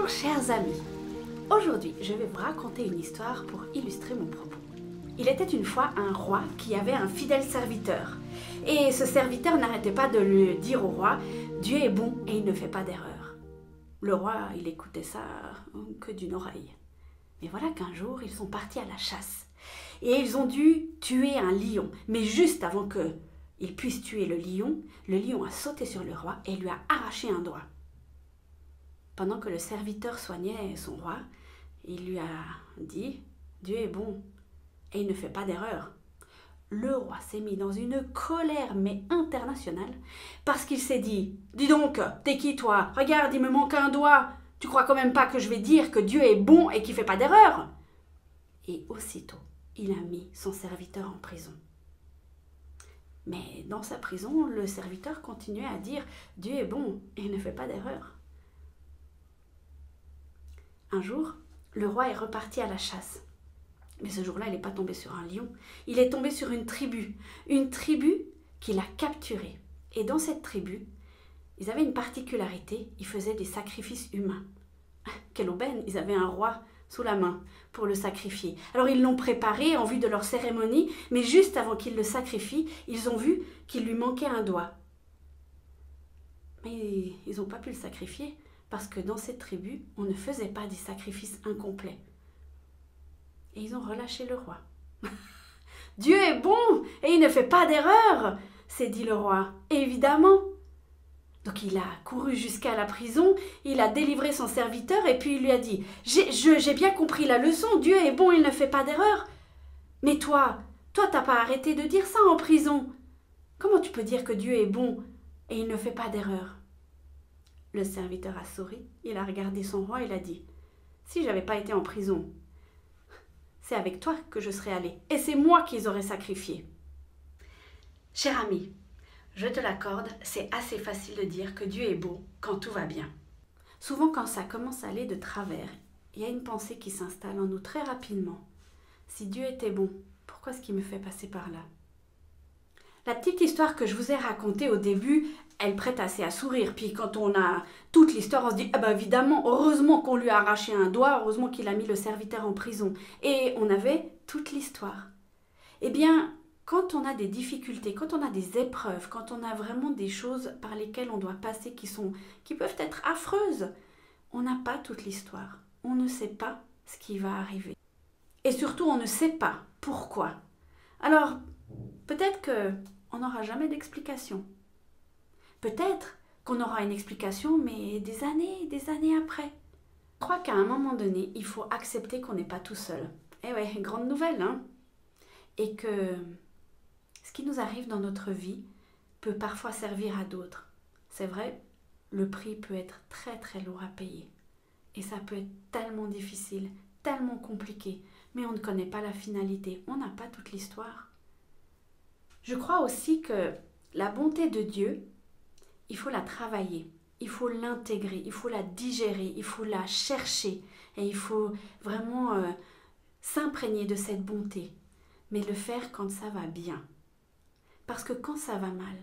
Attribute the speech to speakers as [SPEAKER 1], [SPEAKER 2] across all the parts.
[SPEAKER 1] Bonjour chers amis, aujourd'hui je vais vous raconter une histoire pour illustrer mon propos. Il était une fois un roi qui avait un fidèle serviteur et ce serviteur n'arrêtait pas de lui dire au roi « Dieu est bon et il ne fait pas d'erreur ». Le roi, il écoutait ça que d'une oreille. Mais voilà qu'un jour ils sont partis à la chasse et ils ont dû tuer un lion, mais juste avant qu'ils puissent tuer le lion a sauté sur le roi et lui a arraché un doigt. Pendant que le serviteur soignait son roi, il lui a dit « Dieu est bon et il ne fait pas d'erreur ». Le roi s'est mis dans une colère mais internationale parce qu'il s'est dit « Dis donc, t'es qui toi? Regarde, il me manque un doigt. Tu crois quand même pas que je vais dire que Dieu est bon et qu'il ne fait pas d'erreur ?» Et aussitôt, il a mis son serviteur en prison. Mais dans sa prison, le serviteur continuait à dire « Dieu est bon et il ne fait pas d'erreur ». Un jour, le roi est reparti à la chasse. Mais ce jour-là, il n'est pas tombé sur un lion. Il est tombé sur une tribu qu'il a capturée. Et dans cette tribu, ils avaient une particularité, ils faisaient des sacrifices humains. Quelle aubaine, ils avaient un roi sous la main pour le sacrifier. Alors ils l'ont préparé en vue de leur cérémonie, mais juste avant qu'ils le sacrifient, ils ont vu qu'il lui manquait un doigt. Mais ils n'ont pas pu le sacrifier. Parce que dans cette tribu, on ne faisait pas des sacrifices incomplets. Et ils ont relâché le roi. « Dieu est bon et il ne fait pas d'erreur !» s'est dit le roi. Évidemment. Donc il a couru jusqu'à la prison, il a délivré son serviteur et puis il lui a dit « J'ai bien compris la leçon, Dieu est bon, il ne fait pas d'erreur. Mais toi, t'as pas arrêté de dire ça en prison. Comment tu peux dire que Dieu est bon et il ne fait pas d'erreur ?» Le serviteur a souri, il a regardé son roi et il a dit « Si j'avais pas été en prison, c'est avec toi que je serais allé et c'est moi qu'ils auraient sacrifié. » Cher ami, je te l'accorde, c'est assez facile de dire que Dieu est beau quand tout va bien. Souvent quand ça commence à aller de travers, il y a une pensée qui s'installe en nous très rapidement. Si Dieu était bon, pourquoi est-ce qu'il me fait passer par là? La petite histoire que je vous ai racontée au début, elle prête assez à sourire. Puis quand on a toute l'histoire, on se dit « Ah ben évidemment, heureusement qu'on lui a arraché un doigt, heureusement qu'il a mis le serviteur en prison. » Et on avait toute l'histoire. Eh bien, quand on a des difficultés, quand on a des épreuves, quand on a vraiment des choses par lesquelles on doit passer qui peuvent être affreuses, on n'a pas toute l'histoire. On ne sait pas ce qui va arriver. Et surtout, on ne sait pas pourquoi. Alors, peut-être qu'on n'aura jamais d'explication. Peut-être qu'on aura une explication, mais des années après. Je crois qu'à un moment donné, il faut accepter qu'on n'est pas tout seul. Eh ouais, grande nouvelle, hein? Et que ce qui nous arrive dans notre vie peut parfois servir à d'autres. C'est vrai, le prix peut être très très lourd à payer. Et ça peut être tellement difficile, tellement compliqué, mais on ne connaît pas la finalité, on n'a pas toute l'histoire. Je crois aussi que la bonté de Dieu, il faut la travailler, il faut l'intégrer, il faut la digérer, il faut la chercher et il faut vraiment s'imprégner de cette bonté, mais le faire quand ça va bien. Parce que quand ça va mal,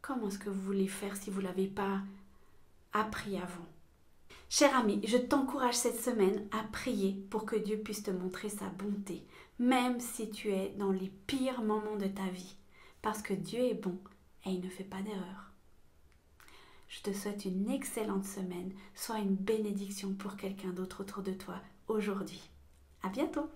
[SPEAKER 1] comment est-ce que vous voulez faire si vous ne l'avez pas appris avant? Cher ami, je t'encourage cette semaine à prier pour que Dieu puisse te montrer sa bonté, même si tu es dans les pires moments de ta vie. Parce que Dieu est bon et il ne fait pas d'erreur. Je te souhaite une excellente semaine. Sois une bénédiction pour quelqu'un d'autre autour de toi aujourd'hui. À bientôt!